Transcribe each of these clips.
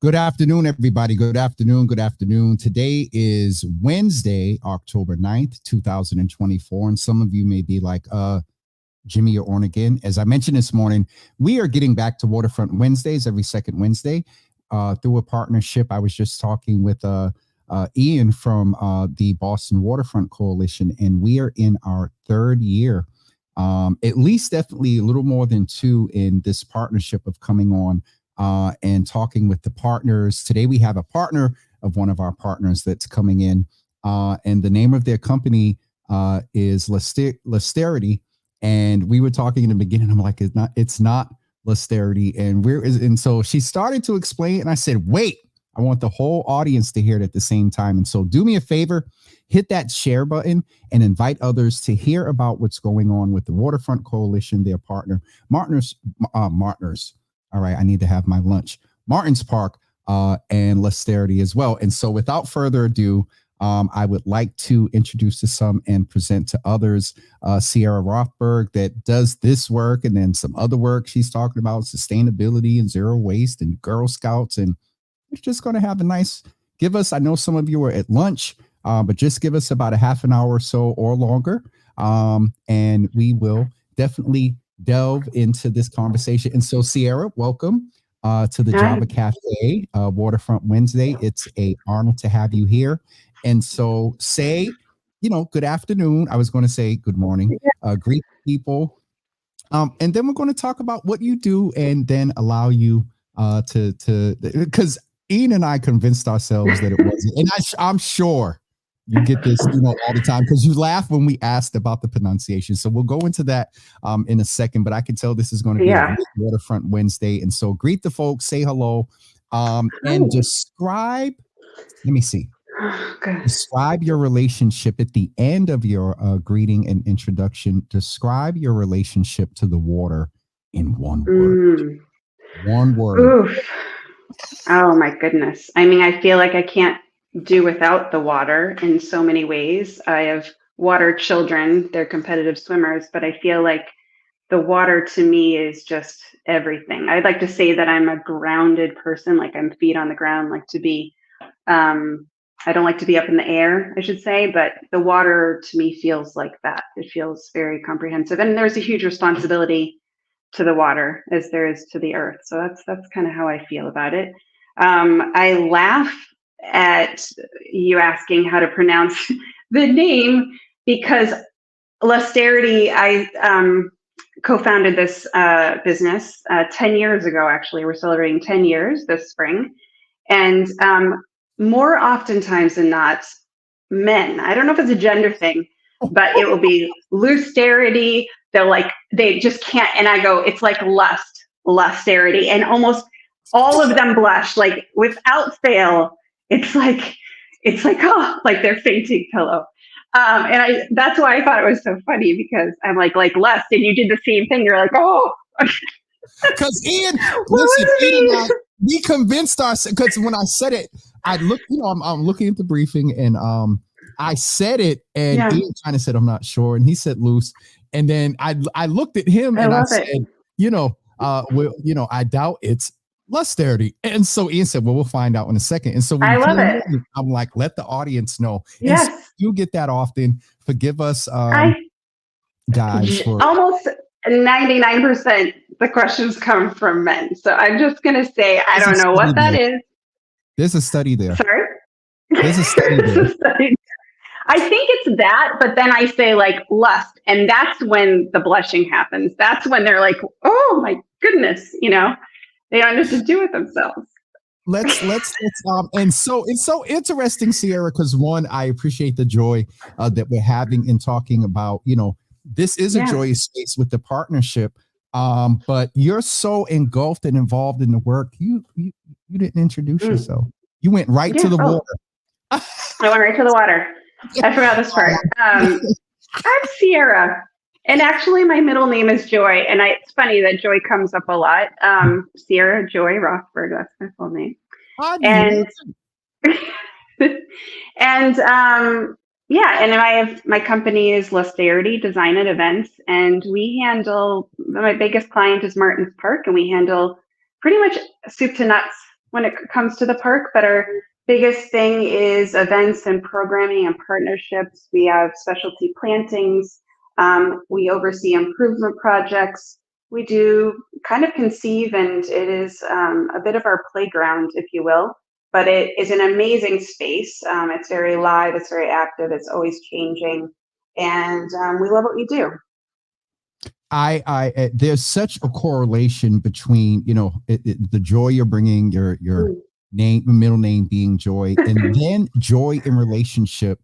Good afternoon, everybody. Good afternoon. Good afternoon. Today is Wednesday, October 9th, 2024. And some of you may be like, Jimmy, you're on again. As I mentioned this morning, we are getting back to Waterfront Wednesdays every second Wednesday through a partnership. I was just talking with Ian from the Boston Waterfront Coalition, and we are in our third year, at least definitely a little more than two in this partnership of coming on and talking with the partners. Today, we have a partner of one of our partners that's coming in, and the name of their company is Lusterity. And we were talking in the beginning. I'm like, it's not Lusterity. And so she started to explain, and I said, wait, I want the whole audience to hear it at the same time. And so do me a favor, hit that share button and invite others to hear about what's going on with the Waterfront Coalition, their partner, Martiners. All right, I need to have my lunch. Martin's Park and Lusterity as well. And so without further ado, I would like to introduce to some and present to others Sierra Rothberg that does this work and then some other work she's talking about sustainability and zero waste and Girl Scouts. And we're just going to have a nice, I know some of you are at lunch, but just give us about a half an hour or so or longer. And we will definitely delve into this conversation. And so Sierra, welcome to the Java Cafe, Waterfront Wednesday. It's an honor to have you here. And so say, good afternoon. I was going to say good morning, greet people. And then we're going to talk about what you do and then allow you because Ian and I convinced ourselves that it wasn't. And I'm sure you get this, all the time because you laugh when we asked about the pronunciation. So we'll go into that in a second, but I can tell this is going to be a Waterfront Wednesday. And so greet the folks, say hello, and describe, let me see. Describe your relationship at the end of your greeting and introduction. Describe your relationship to the water in one word. One word. Oof. Oh my goodness. I mean, I feel like I can't do without the water in so many ways. I have water children, they're competitive swimmers, but I feel like the water to me is just everything. I'd like to say that I'm a grounded person, like I'm feet on the ground, like to be, I don't like to be up in the air, I should say, but the water to me feels like that. It feels very comprehensive. And there's a huge responsibility to the water as there is to the earth. So that's kind of how I feel about it. I laugh at you asking how to pronounce the name because Lusterity, I co-founded this business 10 years ago, actually. We're celebrating 10 years this spring. And more oftentimes than not, men, I don't know if it's a gender thing, but it will be Lusterity. They just can't. And I go, it's like Lusterity. And almost all of them blush, like without fail. It's like, oh, like they're fainting pillow. And that's why I thought it was so funny because I'm like Lust, and you did the same thing. You're like, oh. Because Ian, listen, Ian and I, we convinced ourselves, because when I said it, I looked, I'm looking at the briefing and I said it and Ian kind of said, I'm not sure. And he said loose. And then I looked at him and I said, I doubt it's Lusterity. And so Ian said, well, we'll find out in a second. And so when I love it. I'm like, let the audience know. Yes. And so you get that often. Forgive us, guys. For almost 99% the questions come from men. So I'm just going to say, I don't know what that is. There's a study there. Sorry? There's a study there. I think it's that, but then I say like lust, and that's when the blushing happens. That's when they're like, oh my goodness, they don't know what to do with themselves. and so it's so interesting, Sierra, because one, I appreciate the joy that we're having in talking about, this is a Yeah. joyous space with the partnership. But you're so engulfed and involved in the work. You didn't introduce Mm. yourself. You went right to Yeah. the Oh, water. I went right to the water. I forgot this part. I'm Sierra. And actually, my middle name is Joy. And it's funny that Joy comes up a lot. Sierra Joy Rothberg, that's my full name. I And love and yeah, and my company is Lusterity Design and Events, and we handle, my biggest client is Martin's Park, and we handle pretty much soup to nuts when it comes to the park. But our biggest thing is events and programming and partnerships. We have specialty plantings. We oversee improvement projects. We do kind of conceive, and it is a bit of our playground, if you will, but it is an amazing space. It's very live, it's very active, it's always changing, and we love what we do. there's such a correlation between the joy you're bringing, your Mm. name, middle name being Joy, and then joy in relationship,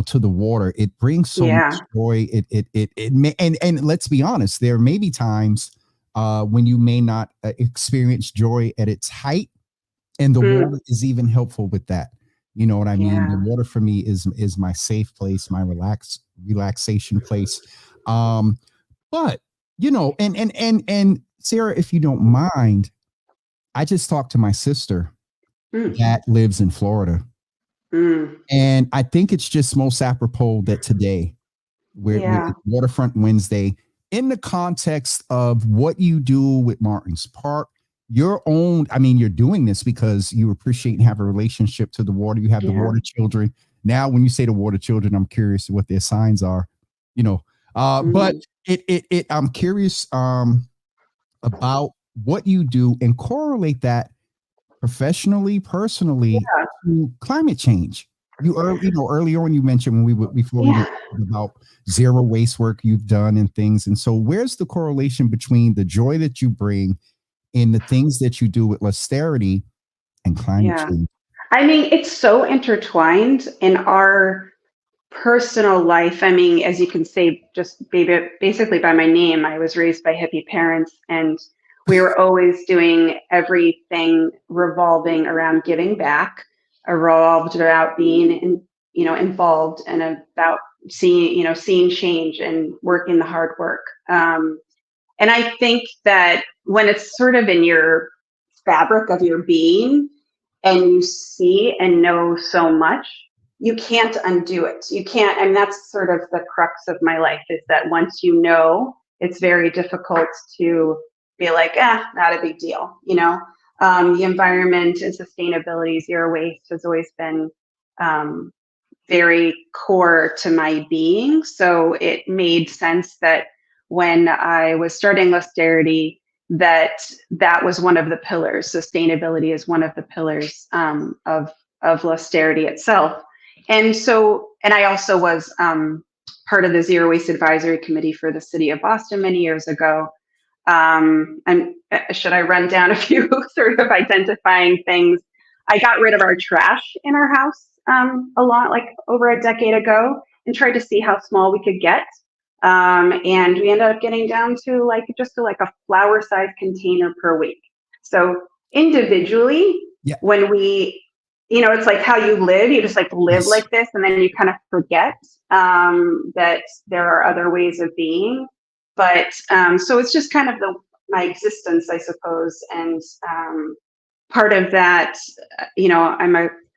to the water. It brings so Yeah. much joy. It may, and let's be honest, there may be times when you may not experience joy at its height, and the Mm. water is even helpful with that. You know what I mean? The Yeah. water for me is my safe place, my relaxation place. Um, but and Sarah, if you don't mind, I just talked to my sister Mm. that lives in Florida, Mm. and I think it's just most apropos that today we're Yeah. Waterfront Wednesday in the context of what you do with Martin's Park. Your own, I mean, you're doing this because you appreciate and have a relationship to the water. You have the Yeah. water children. Now, when you say the water children, I'm curious what their signs are, you know. But Mm. I'm curious about what you do and correlate that professionally, personally, to climate change. Earlier on you mentioned when before we were Yeah. talking about zero waste work you've done and things. And so where's the correlation between the joy that you bring in the things that you do with Lusterity and climate Yeah. change? I mean, it's so intertwined in our personal life. I mean, as you can say, just basically by my name, I was raised by hippie parents, and we were always doing everything revolving around giving back, revolved about being involved, and about seeing change and working the hard work. And I think that when it's sort of in your fabric of your being, and you see and know so much, you can't undo it. You can't, and that's sort of the crux of my life, is that once you know, it's very difficult to be like, not a big deal, the environment and sustainability, zero waste has always been um, very core to my being. So it made sense that when I was starting Lusterity, that was one of the pillars. Sustainability is one of the pillars of Lusterity itself. And I also was part of the Zero Waste Advisory Committee for the City of Boston many years ago. And should I run down a few sort of identifying things? I got rid of our trash in our house a lot, like over a decade ago, and tried to see how small we could get. And we ended up getting down to like a flower sized container per week. So individually, Yeah. when it's like how you live, you just like live Yes. like this, and then you kind of forget that there are other ways of being. But so it's just kind of my existence, I suppose. And part of that,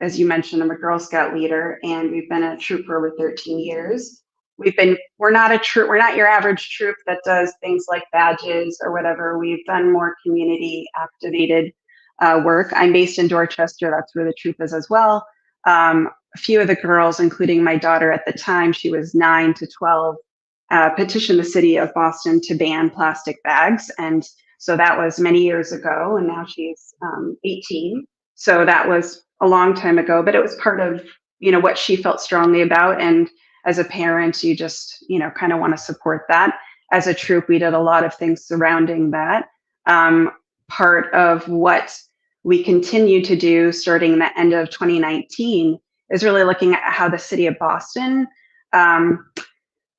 as you mentioned, I'm a Girl Scout leader, and we've been a troop for over 13 years. We're not a troop, we're not your average troop that does things like badges or whatever. We've done more community activated work. I'm based in Dorchester, that's where the troop is as well. A few of the girls, including my daughter at the time, she was 9 to 12, petitioned the city of Boston to ban plastic bags. And so that was many years ago, and now she's 18. So that was a long time ago, but it was part of what she felt strongly about. And as a parent, you just kind of want to support that. As a troop, we did a lot of things surrounding that. Part of what we continue to do starting the end of 2019 is really looking at how the city of Boston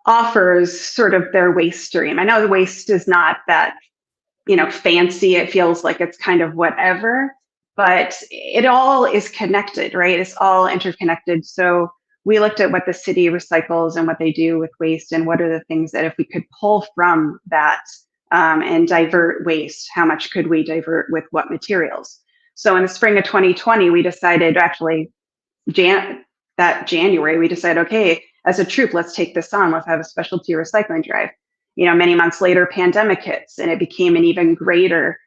offers sort of their waste stream. I know the waste is not that, fancy. It feels like it's kind of whatever, but it all is connected, right? It's all interconnected. So we looked at what the city recycles and what they do with waste, and what are the things that if we could pull from that and divert waste, how much could we divert with what materials? So in the spring of 2020, we decided, actually January, we decided, okay, as a troop, let's take this on. Let's have a specialty recycling drive. Many months later, pandemic hits, and it became an even greater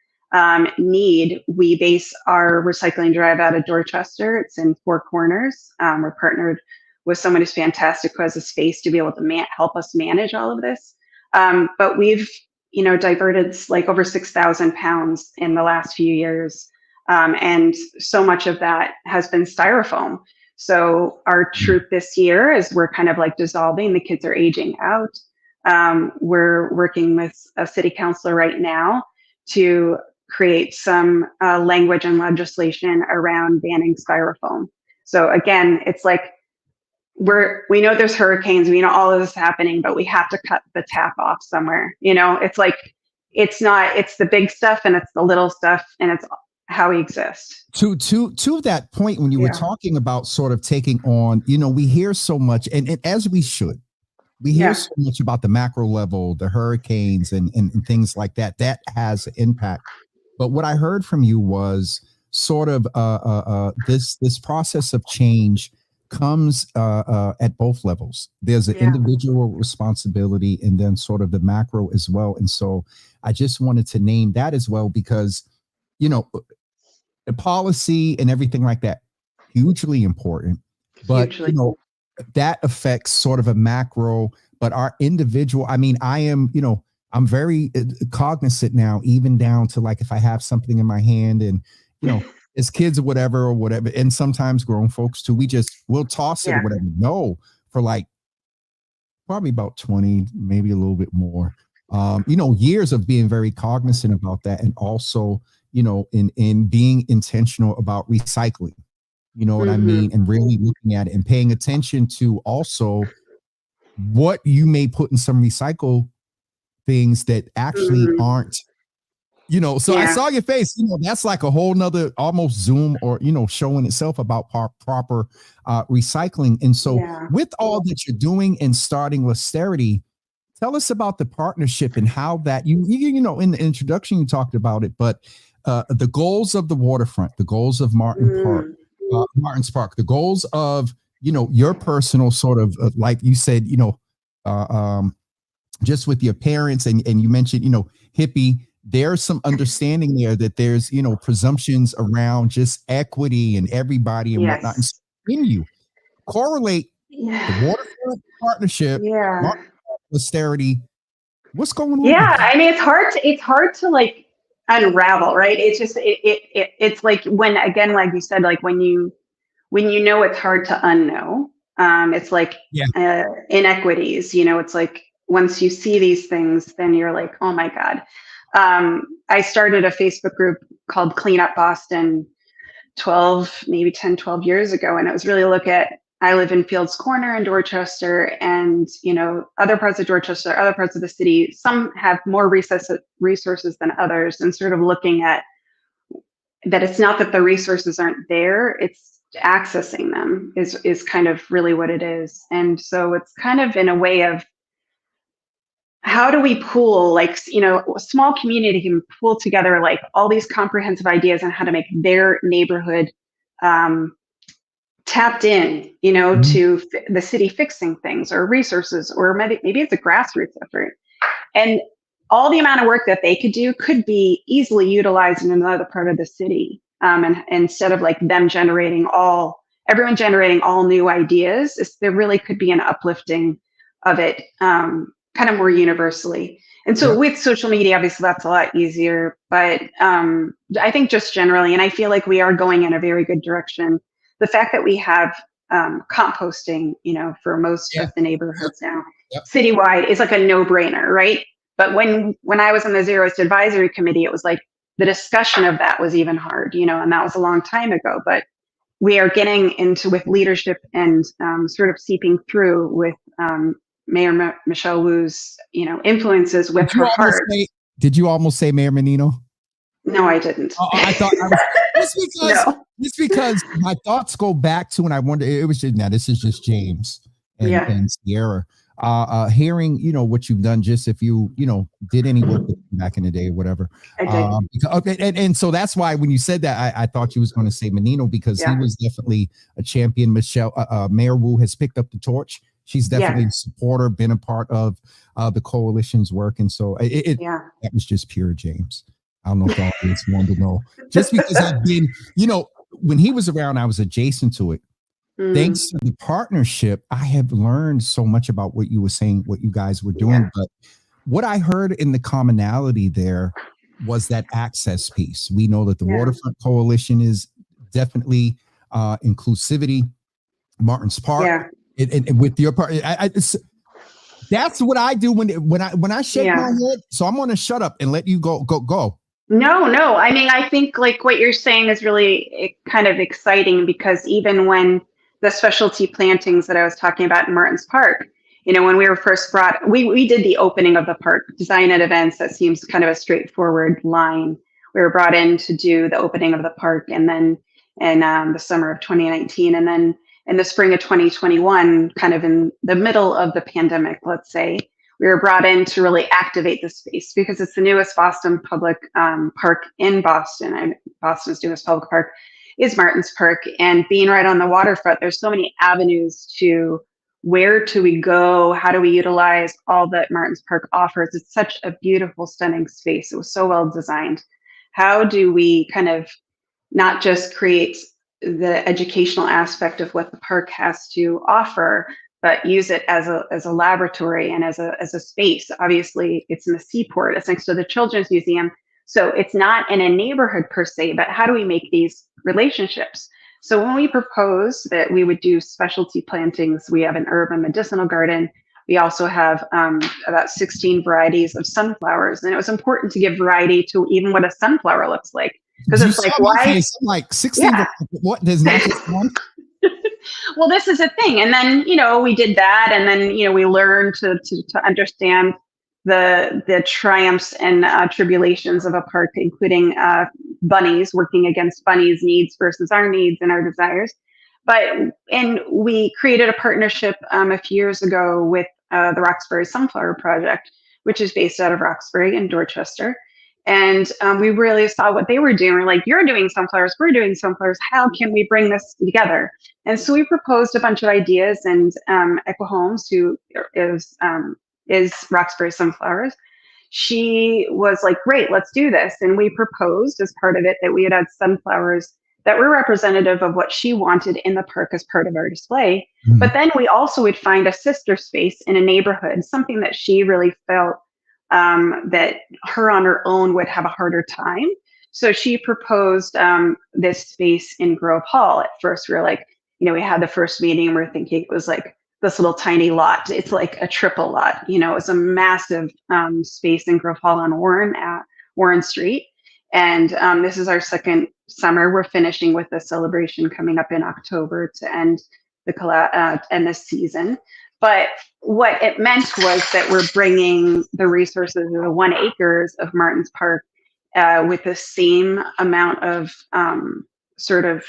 need. We base our recycling drive out of Dorchester. It's in Four Corners. We're partnered with someone who's fantastic, who has a space to be able to help us manage all of this. But we've, diverted like over 6,000 pounds in the last few years. And so much of that has been styrofoam. So our troop this year, as we're kind of like dissolving, the kids are aging out. We're working with a city councilor right now to create some language and legislation around banning styrofoam. So again, it's like we know there's hurricanes, we know all of this happening, but we have to cut the tap off somewhere. It's like it's the big stuff and it's the little stuff, and it's how we exist. To that point, when you were talking about sort of taking on, we hear so much, and as we should. We hear so much about the macro level, the hurricanes and things like that. That has an impact. But what I heard from you was sort of this process of change comes at both levels. There's an individual responsibility, and then sort of the macro as well. And so I just wanted to name that as well, because, the policy and everything like that, hugely important. But, that affects sort of a macro, but our individual, I mean, I'm very cognizant now, even down to like, if I have something in my hand and, as kids or whatever, and sometimes grown folks too, we'll toss it or whatever. No, for like probably about 20, maybe a little bit more, years of being very cognizant about that. And also, in being intentional about recycling. You know what I mean? And really looking at it and paying attention to also what you may put in some recycle things that actually aren't, so I saw your face, that's like a whole nother almost Zoom or, showing itself about proper recycling. And so with all that you're doing and starting Lusterity, tell us about the partnership and how that in the introduction, you talked about it, but the goals of the waterfront, the goals of Martin's Park, the goals of, your personal sort of, like you said, just with your parents and you mentioned, hippie, there's some understanding there that there's, presumptions around just equity and everybody and whatnot. And so when you correlate the waterfront partnership, Lusterity, what's going on? Yeah. I mean, it's hard to like unravel, right? It's just, it's like when, again, like you said, like when you know, it's hard to unknow. It's like inequities, it's like once you see these things, then you're like, oh my God. I started a Facebook group called Clean Up Boston 12 years ago. And it was really I live in Fields Corner in Dorchester, and, other parts of Dorchester, other parts of the city, some have more resources than others, and sort of looking at that. It's not that the resources aren't there, it's accessing them is kind of really what it is. And so it's kind of in a way of, how do we pool, like, a small community can pool together like all these comprehensive ideas on how to make their neighborhood tapped in, to the city fixing things or resources, or maybe it's a grassroots effort. And all the amount of work that they could do could be easily utilized in another part of the city. And instead of like everyone generating all new ideas, there really could be an uplifting of it, kind of more universally. And so with social media, obviously that's a lot easier, but I think just generally, and I feel like we are going in a very good direction. The fact that we have composting, for most of the neighborhoods now, citywide, is like a no-brainer, right? But when I was on the Zero Waste Advisory Committee, it was like, the discussion of that was even hard, and that was a long time ago. But we are getting into with leadership and sort of seeping through with Mayor Michelle Wu's, influences with Did you her almost heart. say? Did you almost say Mayor Menino? No, I didn't. I thought I was No. just because my thoughts go back to, and I wonder, it was just, now this is just James and Sierra. Hearing, what you've done, just if you did any work back in the day or whatever. I did. Okay, and so that's why when you said that, I thought you was going to say Menino, because he was definitely a champion. Mayor Wu has picked up the torch. She's definitely a supporter, been a part of the coalition's work, and so that was just pure James. I don't know if the audience wanted to know. Just because I've been, when he was around, I was adjacent to it. Thanks to the partnership, I have learned so much about what you were saying, what you guys were doing. But what I heard in the commonality there was that access piece. We know that the Waterfront Coalition is definitely inclusivity. Martin's Park, and with your part, that's what I do when I shake my head. So I'm going to shut up and let you go. No. I mean, I think like what you're saying is really kind of exciting, because even when the specialty plantings that I was talking about in Martin's Park, when we were first we did the opening of the park, design and events. That seems kind of a straightforward line. We were brought in to do the opening of the park, and then in the summer of 2019, and then in the spring of 2021, kind of in the middle of the pandemic, let's say, we were brought in to really activate the space, because it's the newest Boston public park in Boston. Boston's newest public park is Martin's Park. And being right on the waterfront, there's so many avenues to where do we go? How do we utilize all that Martin's Park offers? It's such a beautiful, stunning space. It was so well designed. How do we kind of not just create the educational aspect of what the park has to offer, but use it as a laboratory and as a space? Obviously, it's in the seaport. It's next to the Children's Museum. So it's not in a neighborhood per se, but how do we make these relationships? So when we proposed that we would do specialty plantings, we have an urban medicinal garden. We also have about 16 varieties of sunflowers. And it was important to give variety to even what a sunflower looks like. Because it's like, why? Like 16, what? There's not just one? Well, this is a thing. And then, we did that. And then, we learned to understand the triumphs and tribulations of a park, including bunnies, working against bunnies' needs versus our needs and our desires. And we created a partnership a few years ago with the Roxbury Sunflower Project, which is based out of Roxbury in Dorchester. And we really saw what they were doing. We're like, you're doing sunflowers, we're doing sunflowers. How can we bring this together? And so we proposed a bunch of ideas, and Equa Holmes, who is Roxbury Sunflowers, she was like, great, let's do this. And we proposed as part of it that we had had sunflowers that were representative of what she wanted in the park as part of our display. Mm-hmm. But then we also would find a sister space in a neighborhood, something that she really felt that her on her own would have a harder time. So she proposed this space in Grove Hall. At first, we were like, we had the first meeting, and we're thinking it was like this little tiny lot. It's like a triple lot. It was a massive space in Grove Hall on Warren Street. And this is our second summer. We're finishing with a celebration coming up in October to end this season. But what it meant was that we're bringing the resources of the 1 acres of Martin's Park with the same amount of sort of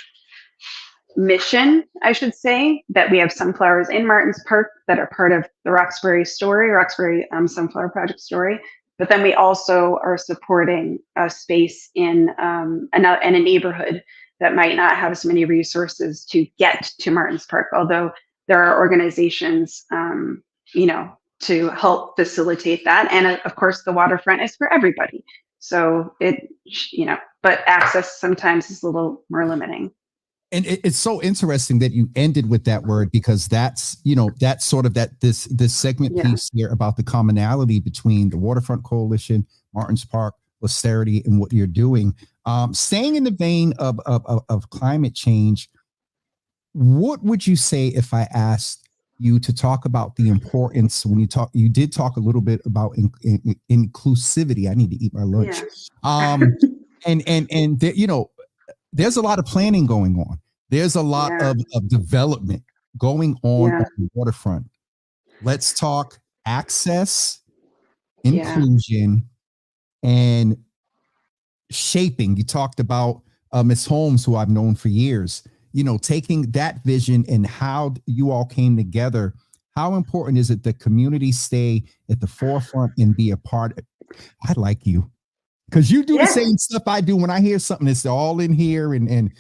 mission, I should say, that we have sunflowers in Martin's Park that are part of the Roxbury Sunflower Project story. But then we also are supporting a space in a neighborhood that might not have as many resources to get to Martin's Park, although there are organizations, to help facilitate that. And of course, the waterfront is for everybody. So but access sometimes is a little more limiting. And it's so interesting that you ended with that word, because that's sort of this segment piece here about the commonality between the Waterfront Coalition, Martin's Park, Lusterity, and what you're doing. Staying in the vein of climate change, what would you say if I asked you to talk about the importance when you did talk a little bit about inclusivity. I need to eat my lunch. And there's a lot of planning going on. There's a lot Yeah. of development going on Yeah. the waterfront. Let's talk access, Yeah. inclusion, and shaping. You talked about Miss Holmes, who I've known for years, taking that vision and how you all came together. How important is it that community stay at the forefront and be a part of? I like you because you do the Yeah. same stuff I do. When I hear something, it's all in here. And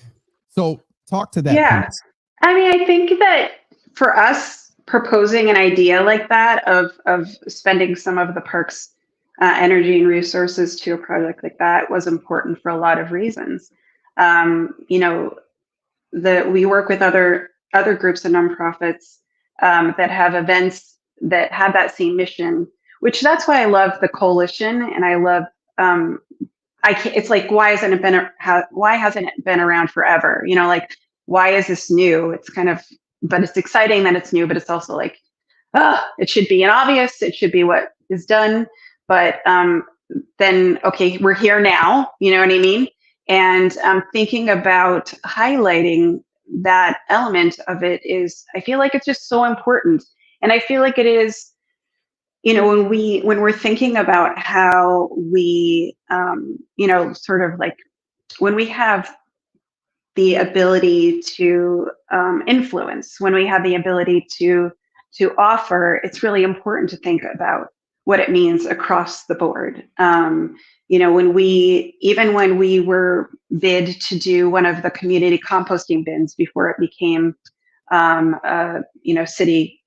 so talk to that, Yeah. please. I mean, I think that for us proposing an idea like that of spending some of the park's energy and resources to a project like that was important for a lot of reasons. You know, we work with other groups and nonprofits that have events that have that same mission, which that's why I love the coalition, and I love I can't, it's like, why hasn't it been around forever? Like, why is this new? It's kind of, but it's exciting that it's new, but it's also like, it should be an obvious, it should be what is done. But then, okay, we're here now, you know what I mean? And thinking about highlighting that element of it is, I feel like it's just so important. And I feel like it is, when we're thinking about how we sort of like when we have the ability to influence, when we have the ability to offer, it's really important to think about what it means across the board. When we were bid to do one of the community composting bins before it became city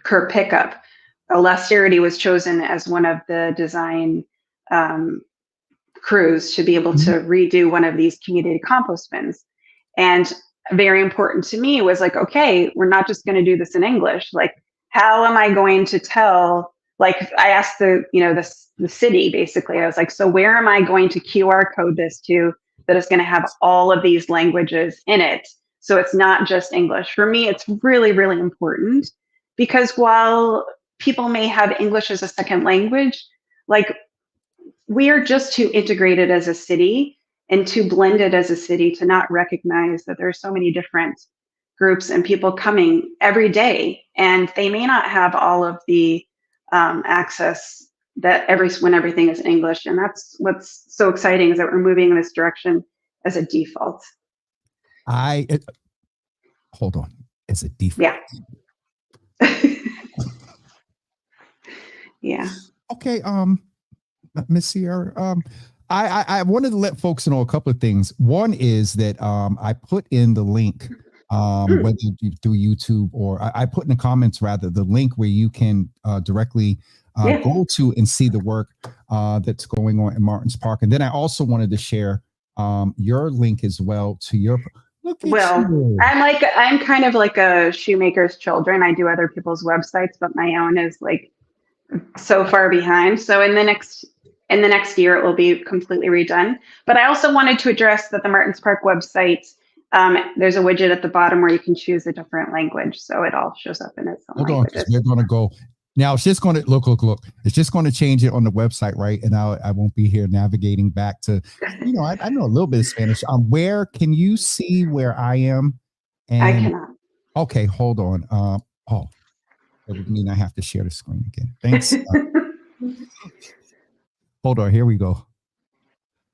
curb pickup, Lusterity was chosen as one of the design crews to be able to redo one of these community compost bins. And very important to me was like, okay, we're not just going to do this in English. Like, how am I going to tell? Like, I asked the city basically. I was like, so where am I going to QR code this to that is going to have all of these languages in it? So it's not just English. For me, it's really, really important because while people may have English as a second language, like, we are just too integrated as a city and too blended as a city to not recognize that there are so many different groups and people coming every day, and they may not have all of the access that when everything is in English. And that's what's so exciting, is that we're moving in this direction as a default. Hold on, as a default. Yeah. Yeah. Okay, Miss Sierra, I wanted to let folks know a couple of things. One is that I put in the link, whether through YouTube or I put in the comments rather the link where you can directly go to and see the work that's going on in Martins Park. And then I also wanted to share your link as well to your. Look at you. I'm kind of like a shoemaker's children. I do other people's websites, but my own is like so far behind. So in the next year, it will be completely redone. But I also wanted to address that the Martins Park website, there's a widget at the bottom where you can choose a different language. So it all shows up in its own languages. We're going to go. Now it's just going to look. It's just going to change it on the website, right? And I won't be here navigating back to, I know a little bit of Spanish. Where can you see where I am? And, I cannot. Okay, hold on. That would mean I have to share the screen again. Thanks. Hold on. Here we go.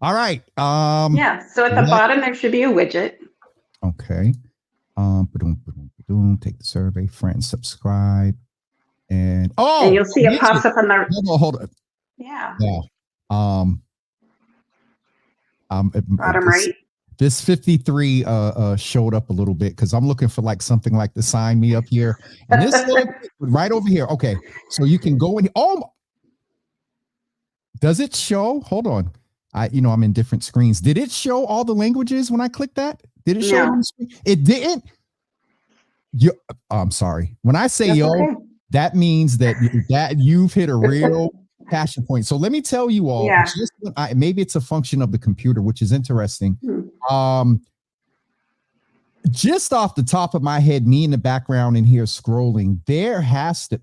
All right. Yeah. So at the bottom there should be a widget. Okay. Take the survey, friends, subscribe. And you'll see it pops up on the hold on. Yeah. Bottom right. This 53 showed up a little bit because I'm looking for like something like to sign me up here. And this right over here. Okay. So you can go in. Does it show? Hold on. I'm in different screens. Did it show all the languages when I clicked that? Did it show on the screen? It didn't. I'm sorry. When I say okay, that means that you've hit a real passion point. So let me tell you all, maybe it's a function of the computer, which is interesting. Just off the top of my head, me in the background in here scrolling, there has to.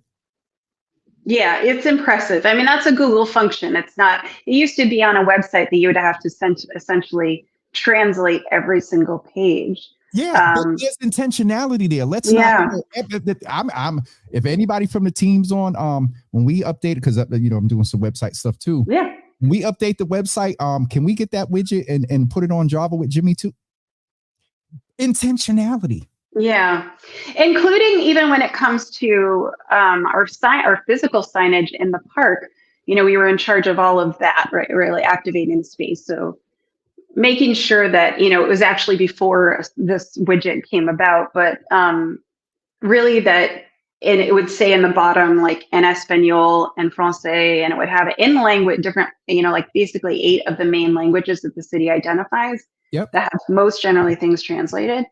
Yeah, it's impressive. I mean, that's a Google function. It's not, it used to be on a website that you would have to essentially translate every single page. Yeah, but Um, there's intentionality there. Let's not, yeah, I'm if anybody from the team's on, when we update, because I'm doing some website stuff too. yeah, When we update the website, can we get that widget and put it on Java with Jimmy too? Intentionality. yeah. Including even when it comes to our physical signage in the park. We were in charge of all of that, right? Really activating the space. So making sure that it was actually before this widget came about, but really that, and it would say in the bottom like en español and francais, and it would have it in language different, like basically 8 of the main languages that the city identifies Yep. that have most generally things translated.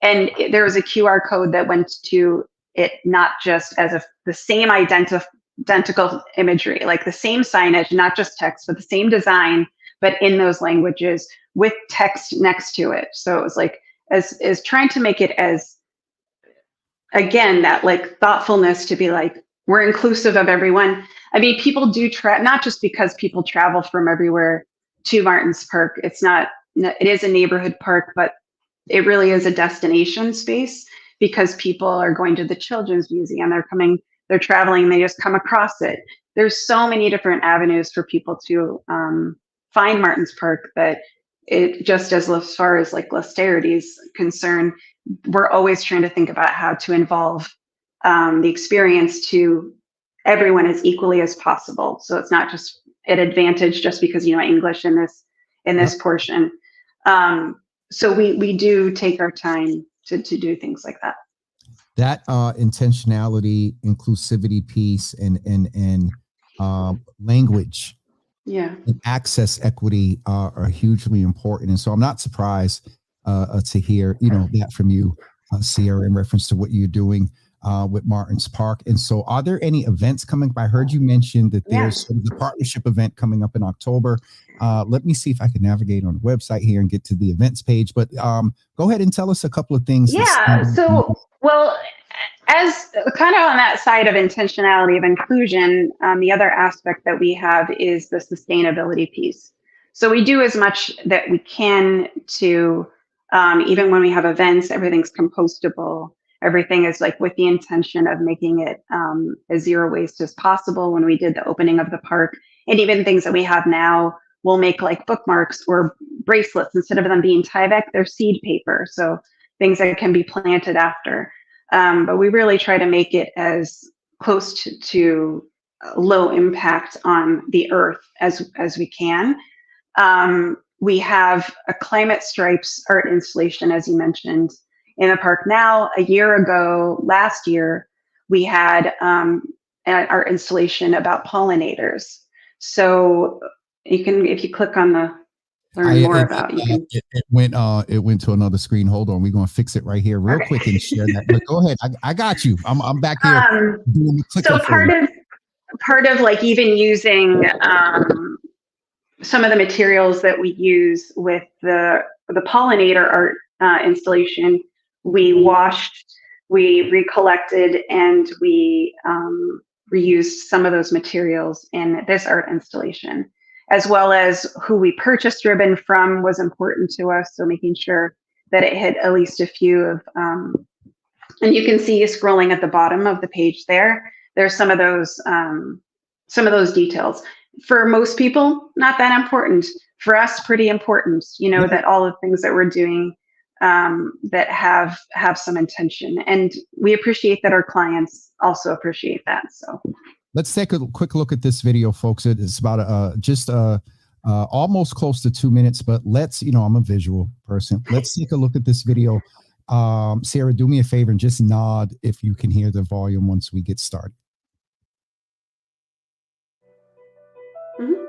And there was a QR code that went to it, not just as the same identical imagery, like the same signage, not just text, but the same design, but in those languages with text next to it. So it was like as trying to make it as, again, that like thoughtfulness to be like, we're inclusive of everyone. I mean, people do not just because people travel from everywhere to Martin's Park. It is a neighborhood park, but it really is a destination space because people are going to the children's museum. They're traveling, they just come across it. There's so many different avenues for people to find Martin's Park that it just as far as like Lusterity is concerned, we're always trying to think about how to involve the experience to everyone as equally as possible. So it's not just an advantage just because English in this Yep. portion. So we do take our time to do things like that. That intentionality, inclusivity piece, and language Yeah. and access equity are hugely important. And so I'm not surprised to hear that from you, Sierra, in reference to what you're doing with Martin's Park. And so, are there any events coming? I heard you mention that there's Yes. sort of the partnership event coming up in October. Let me see if I can navigate on the website here and get to the events page. But go ahead and tell us a couple of things. Yeah. So, well, as kind of on that side of intentionality of inclusion, the other aspect that we have is the sustainability piece. So we do as much that we can to, even when we have events, everything's compostable. Everything is like with the intention of making it as zero waste as possible. When we did the opening of the park, and even things that we have now, we'll make like bookmarks or bracelets. Instead of them being Tyvek, they're seed paper. So things that can be planted after. But we really try to make it as close to low impact on the earth as we can. We have a Climate Stripes art installation, as you mentioned, in the park now. A year ago, last year, we had our installation about pollinators. So if you click on the learn more about, you can. It went to another screen. Hold on, we're gonna fix it right here real Okay. quick and share that. But go ahead, I got you. I'm back here doing the clicker So for you. part of like even using some of the materials that we use with the pollinator art installation, we washed, we recollected, and we reused some of those materials in this art installation, as well as who we purchased ribbon from was important to us. So making sure that it hit at least a few of, and you can see scrolling at the bottom of the page there. There's some of those details. For most people, not that important. For us, pretty important. Yeah. That all the things that we're doing that have some intention, and we appreciate that our clients also appreciate that. So Let's take a quick look at this video, folks. It's about just almost close to 2 minutes, but let's, I'm a visual person. Let's take a look at this video. Sarah, do me a favor and just nod if you can hear the volume once we get started. Mhm.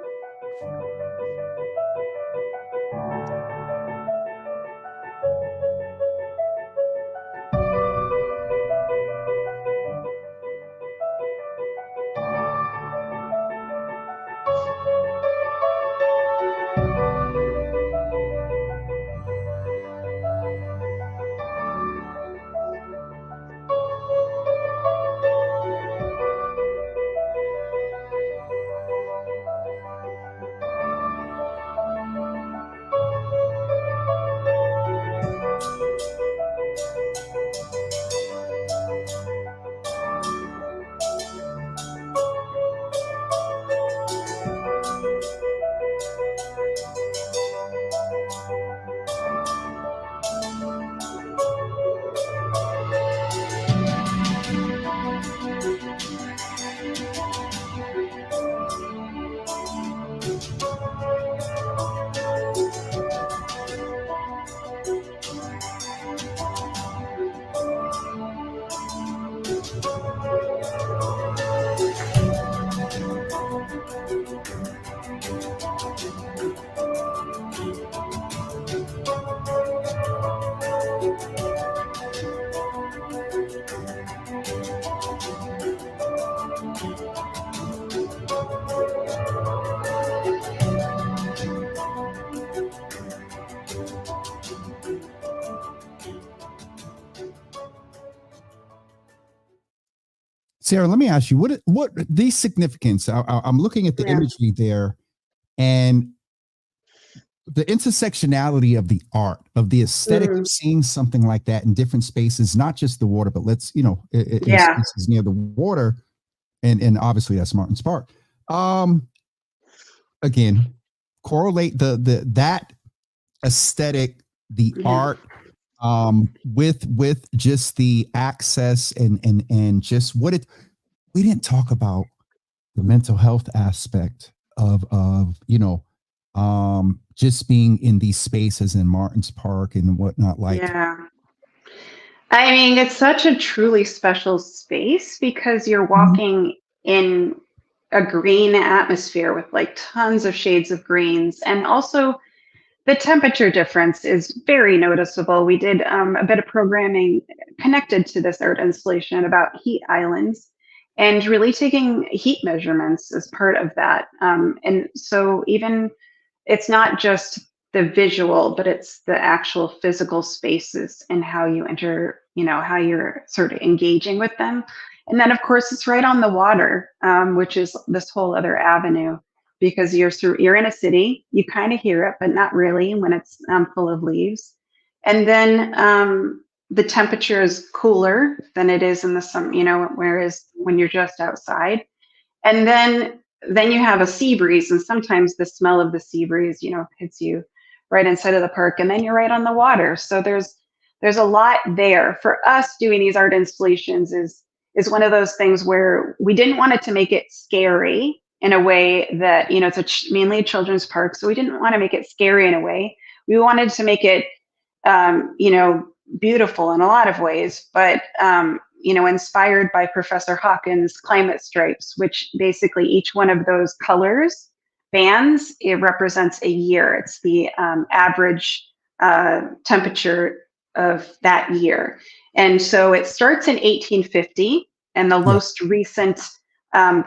Sarah, let me ask you, what the significance? I'm looking at the Yeah. imagery there, and the intersectionality of the art, of the aesthetic Mm, of seeing something like that in different spaces, not just the water, but let's, in yeah. spaces near the water, and obviously that's Martin's Park. Um, Again, correlate the that aesthetic, the Yeah. art, with just the access and just what it. We didn't talk about the mental health aspect of just being in these spaces in Martin's Park and whatnot. Like, Yeah. I mean, it's such a truly special space because you're mhm, walking in a green atmosphere with like tons of shades of greens. And also, the temperature difference is very noticeable. We did a bit of programming connected to this art installation about heat islands and really taking heat measurements as part of that. And so, even it's not just the visual, but it's the actual physical spaces and how you enter, how you're sort of engaging with them. And then, of course, it's right on the water, which is this whole other avenue because you're in a city, you kind of hear it, but not really when it's full of leaves. And then the temperature is cooler than it is in the summer, whereas when you're just outside. And then you have a sea breeze, and sometimes the smell of the sea breeze, hits you right inside of the park, and then you're right on the water. So there's a lot there. For us, doing these art installations is one of those things where we didn't want it to make it scary in a way that, it's mainly a children's park, so we didn't want to make it scary in a way. We wanted to make it beautiful in a lot of ways, but inspired by Professor Hawkins' climate stripes, which basically each one of those colors bands, it represents a year. It's the average temperature of that year. And so it starts in 1850, and the yeah, most recent um,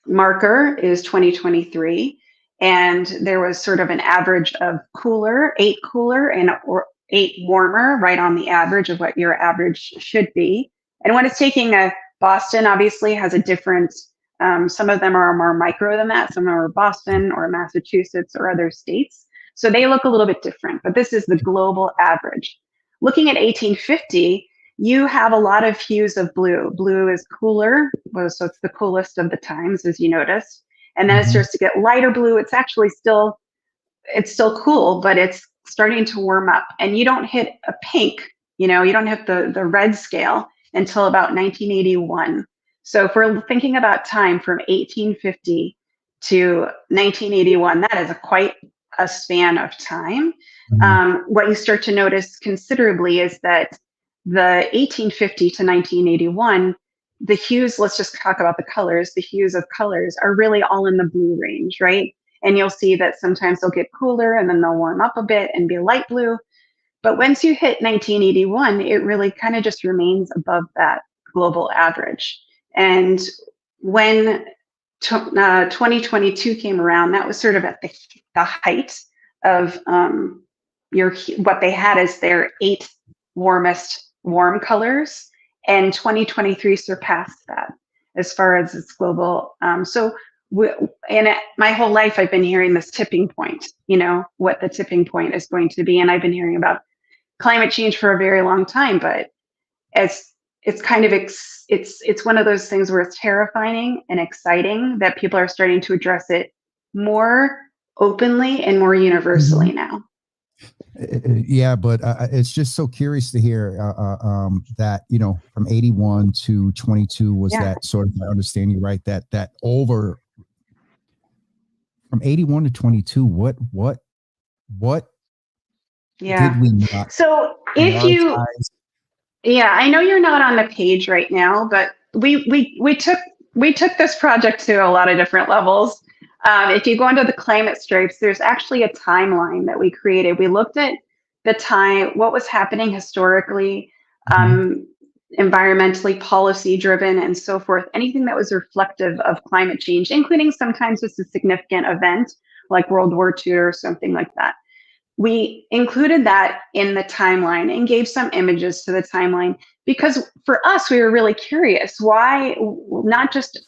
marker is 2023. And there was sort of an average of eight cooler and or eight warmer, right on the average of what your average should be. And when it's taking Boston obviously has a different, some of them are more micro than that. Some are Boston or Massachusetts or other states. So they look a little bit different, but this is the global average. Looking at 1850, you have a lot of hues of blue. Blue is cooler, so it's the coolest of the times, as you noticed. And then it mhm, starts to get lighter blue. It's actually still cool, but it's starting to warm up. And you don't hit a pink, you don't hit the red scale until about 1981. So if we're thinking about time from 1850 to 1981, that is quite a span of time. mhm, What you start to notice considerably is that the 1850 to 1981, the hues, let's just talk about the colors, the hues of colors are really all in the blue range, right? And you'll see that sometimes they'll get cooler and then they'll warm up a bit and be light blue. But once you hit 1981, it really kind of just remains above that global average. And when 2022 came around, that was sort of at the height of what they had as their eight warmest warm colors, and 2023 surpassed that as far as its global. My whole life, I've been hearing this tipping point. What the tipping point is going to be, and I've been hearing about climate change for a very long time, but as it's kind of it's one of those things where it's terrifying and exciting that people are starting to address it more openly and more mhm. universally now. Yeah, but it's just so curious to hear that from 81 to 22 was Yeah, that sort of my understanding, right? That over from 81 to 22, what did yeah. we not So if you prioritize? Yeah, I know you're not on the page right now, but we took this project to a lot of different levels. If you go into the climate stripes, there's actually a timeline that we created. We looked at the time, what was happening historically, Mhm, um, environmentally, policy driven, and so forth. Anything that was reflective of climate change, including sometimes just a significant event like World War II or something like that. we included that in the timeline and gave some images to the timeline because for us, we were really curious why, not just,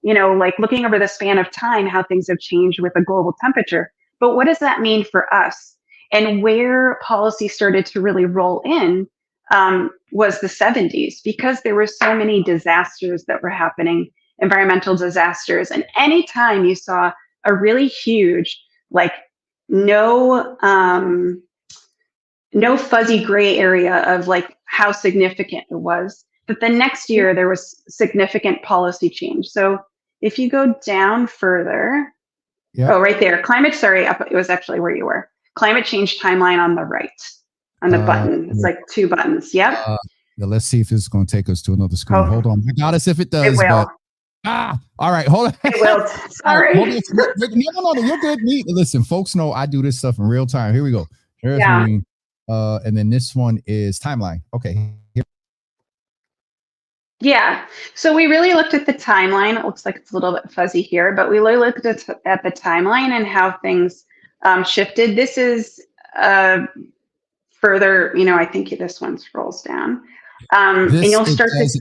like looking over the span of time, how things have changed with the global temperature, but what does that mean for us? And where policy started to really roll in was the 70s, because there were so many disasters that were happening, environmental disasters. And anytime you saw a really huge, like no no fuzzy gray area of like how significant it was, but the next year there was significant policy change. So if you go down further, Yeah. oh, right there, it was actually where you were. Climate change timeline on the right, on the button. It's like two buttons. Yep. Yeah, let's see if this is going to take us to another screen. Oh, Hold on. I got us if it it does, will. but all right, hold on. It will. Sorry. Hold on. No, you're good. Listen, folks know I do this stuff in real time. Here we go. Here's me. And then this one is timeline. Okay. Here. Yeah. So we really looked at the timeline. It looks like it's a little bit fuzzy here, but we really looked at the timeline and how things shifted. This is further, I think this one scrolls down. And you'll start to...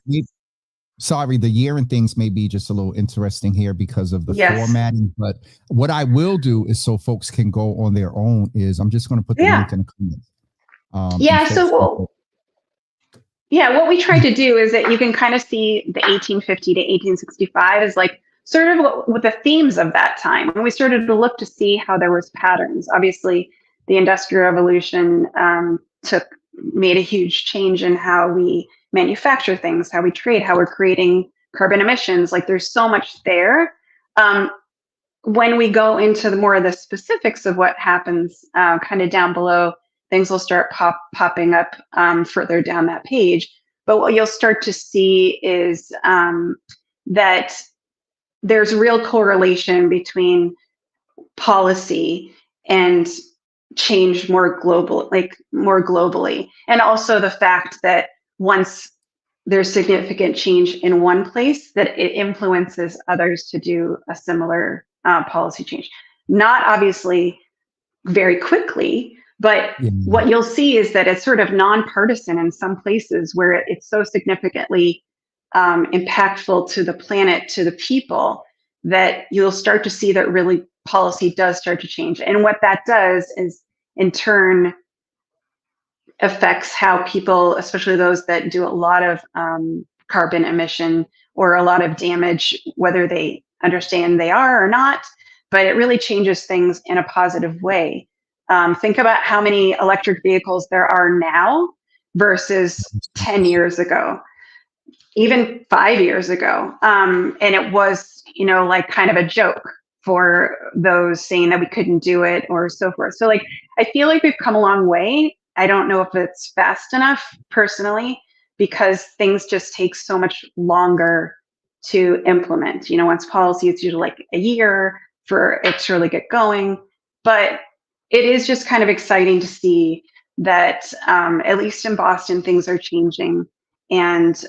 Sorry, the year and things may be just a little interesting here because of the formatting. But what I will do is, so folks can go on their own, is I'm just going to put the link in the comments. What we tried to do is that you can kind of see the 1850 to 1865 is like sort of what the themes of that time. And we started to look to see how there was patterns. Obviously, the Industrial Revolution made a huge change in how we manufacture things, how we trade, how we're creating carbon emissions. Like there's so much there. When we go into more of the specifics of what happens kind of down below, things will start popping up further down that page. But what you'll start to see is that there's real correlation between policy and change more globally. And also the fact that once there's significant change in one place, that it influences others to do a similar policy change. Not obviously very quickly, but what you'll see is that it's sort of nonpartisan in some places where it's so significantly impactful to the planet, to the people, that you'll start to see that really policy does start to change. And what that does is, in turn, affects how people, especially those that do a lot of carbon emission or a lot of damage, whether they understand they are or not, but it really changes things in a positive way. Think about how many electric vehicles there are now versus 10 years ago, even 5 years ago. And it was, like kind of a joke for those saying that we couldn't do it or so forth. So like, I feel like we've come a long way. I don't know if it's fast enough personally, because things just take so much longer to implement. Once policy, it's usually like a year for it to really get going. But it is just kind of exciting to see that at least in Boston, things are changing. And,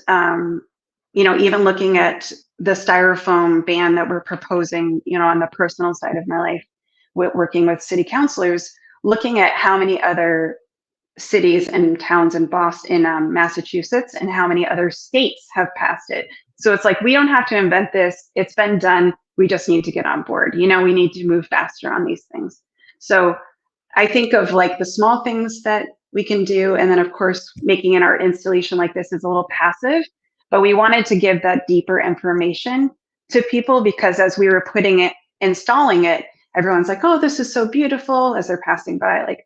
even looking at the styrofoam ban that we're proposing, on the personal side of my life, working with city councilors, looking at how many other cities and towns in Boston, in Massachusetts, and how many other states have passed it. So it's like, we don't have to invent this. It's been done. We just need to get on board. We need to move faster on these things. So I think of like the small things that we can do. And then of course, making an art installation like this is a little passive, but we wanted to give that deeper information to people, because as we were installing it, everyone's like, oh, this is so beautiful, as they're passing by, like,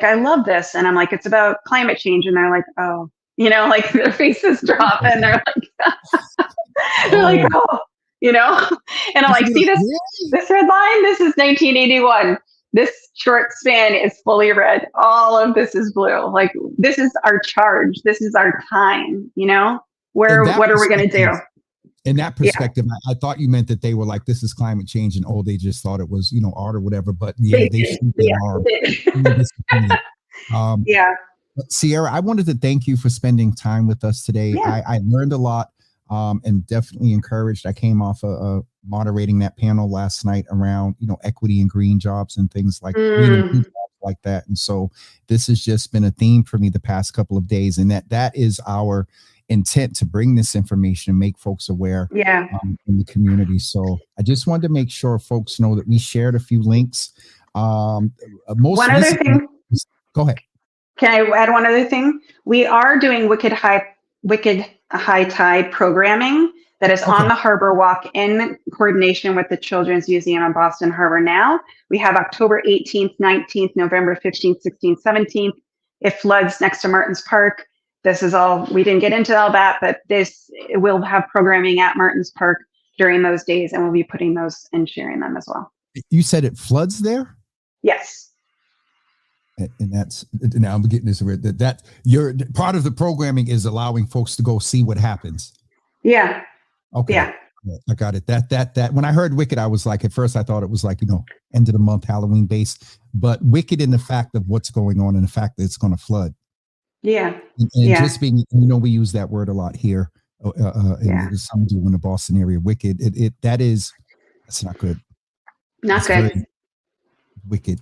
I love this. And I'm like, it's about climate change. And they're like, oh, like their faces drop and they're like, oh, and I'm like, see this red line? This is 1981. This short span is fully red. All of this is blue. Like, this is our charge. This is our time, what are we going to do? In that perspective, I thought you meant that they were like, this is climate change, and they just thought it was, art or whatever. But they are. Sierra, I wanted to thank you for spending time with us today. I learned a lot, and definitely encouraged. I came off moderating that panel last night around, equity and green jobs and things like green and blue jobs like that. And so this has just been a theme for me the past couple of days, and that is our intent, to bring this information and make folks aware Yeah. in the community. So I just wanted to make sure folks know that we shared a few links. Most One other recently, thing, go ahead. can I add one other thing? We are doing Wicked High Tide programming that is Okay. on the Harbor Walk in coordination with the Children's Museum in Boston Harbor now. We have October 18th, 19th, November 15th, 16th, 17th. It floods next to Martin's Park. This is all, we didn't get into all that, but this will have programming at Martin's Park during those days, and we'll be putting those and sharing them as well. You said it floods there? Yes. And that's, now I'm getting this weird, that you're part of the programming is allowing folks to go see what happens. Yeah. Okay. Yeah. I got it. That when I heard Wicked, I was like, at first I thought it was like, end of the month Halloween based, but Wicked in the fact of what's going on and the fact that it's going to flood. Yeah. And just being, we use that word a lot here. And some do in the Boston area. Wicked. That's not good. Not good. Wicked.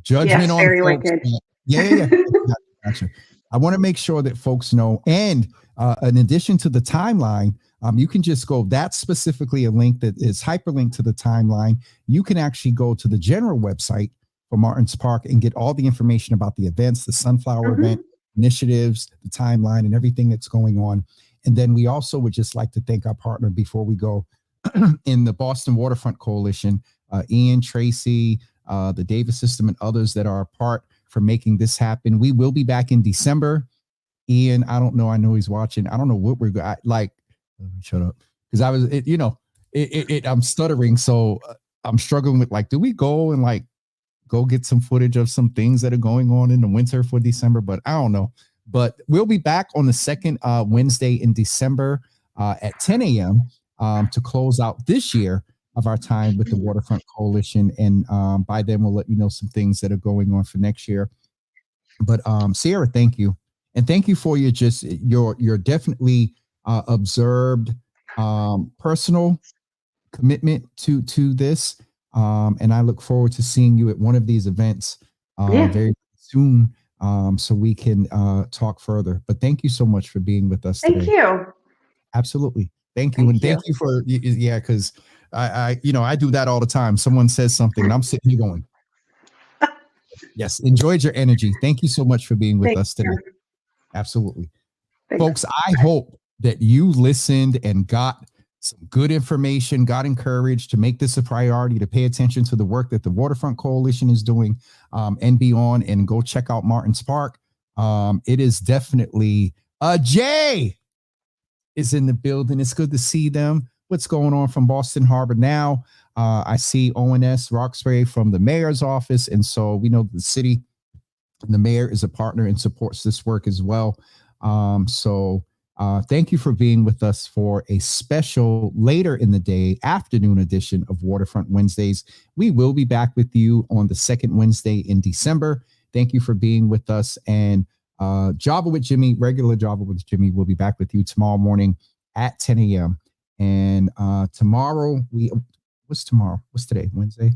Judgment on very folks. wicked. Yeah. Gotcha. I want to make sure that folks know. And in addition to the timeline, you can just go, that's specifically a link that is hyperlinked to the timeline. You can actually go to the general website for Martin's Park and get all the information about the events, the Sunflower event, initiatives, the timeline, and everything that's going on. And then we also would just like to thank our partner before we go in the Boston Waterfront Coalition, Ian, Tracy, the Davis System, and others that are a part for making this happen. We will be back in December. Ian, I don't know. I know he's watching. I don't know what we're going like. Let me shut up, because I was, I'm stuttering. So I'm struggling with like, do we go and go get some footage of some things that are going on in the winter for December? But I don't know. But we'll be back on the second Wednesday in December at 10 a.m. To close out this year of our time with the Waterfront Coalition. And by then we'll let you know some things that are going on for next year. But Sierra, thank you. And thank you for your definitely observed personal commitment to this. And I look forward to seeing you at one of these events very soon, so we can talk further. But thank you so much for being with us today. Thank you. Absolutely. Thank you. And thank you for, because I do that all the time. Someone says something and I'm sitting here going, yes, enjoyed your energy. Thank you so much for being with us today. Absolutely. Thanks. Folks, I hope that you listened and got some good information, got encouraged to make this a priority, to pay attention to the work that the Waterfront Coalition is doing and beyond, and go check out Martin's Park. It is definitely Jay is in the building. It's good to see them. What's going on from Boston Harbor now? I see ONS Roxbury from the mayor's office. And so we know the city, the mayor is a partner and supports this work as well. Thank you for being with us for a special later in the day afternoon edition of Waterfront Wednesdays. We will be back with you on the second Wednesday in December. Thank you for being with us. And Java with Jimmy, regular Java with Jimmy, will be back with you tomorrow morning at 10 a.m. And tomorrow, what's tomorrow? What's today? Wednesday?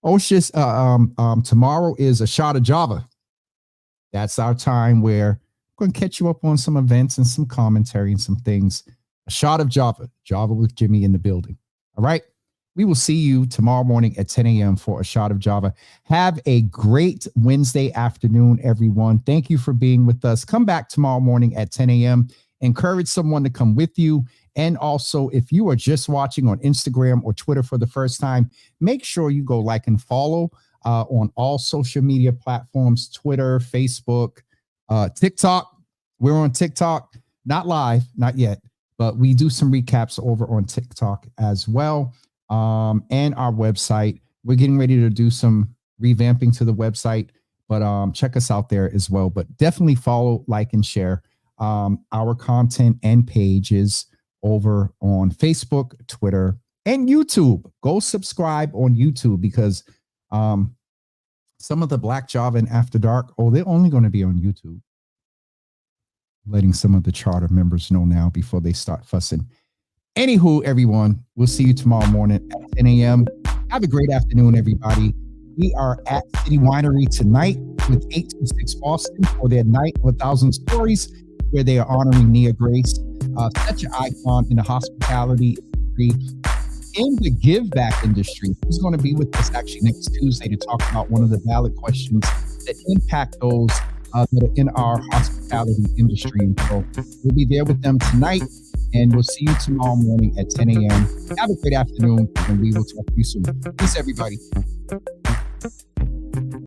Oh, it's just tomorrow is a shot of Java. That's our time where we're going to catch you up on some events and some commentary and some things. A shot of Java with Jimmy in the building. All right. We will see you tomorrow morning at 10 a.m. for a shot of Java. Have a great Wednesday afternoon, everyone. Thank you for being with us. Come back tomorrow morning at 10 a.m. Encourage someone to come with you. And also, if you are just watching on Instagram or Twitter for the first time, make sure you go like and follow on all social media platforms, Twitter, Facebook, TikTok. We're on TikTok, not live, not yet, but we do some recaps over on TikTok as well. And our website. We're getting ready to do some revamping to the website, but check us out there as well. But definitely follow, like, and share our content and pages over on Facebook, Twitter, and YouTube. Go subscribe on YouTube, because some of the Black Java and After Dark, they're only going to be on YouTube. Letting some of the charter members know now before they start fussing. Anywho, everyone, we'll see you tomorrow morning at 10 a.m. Have a great afternoon, everybody. We are at City Winery tonight. with 826 Boston for their Night of 1,000 Stories, where they are honoring Nia Grace, such an icon in the hospitality industry, in the give back industry. Who's going to be with us actually next Tuesday to talk about one of the ballot questions that impact those that are in our hospitality industry. And so we'll be there with them tonight, and we'll see you tomorrow morning at 10 a.m. Have a great afternoon, and we will talk to you soon. Peace, everybody.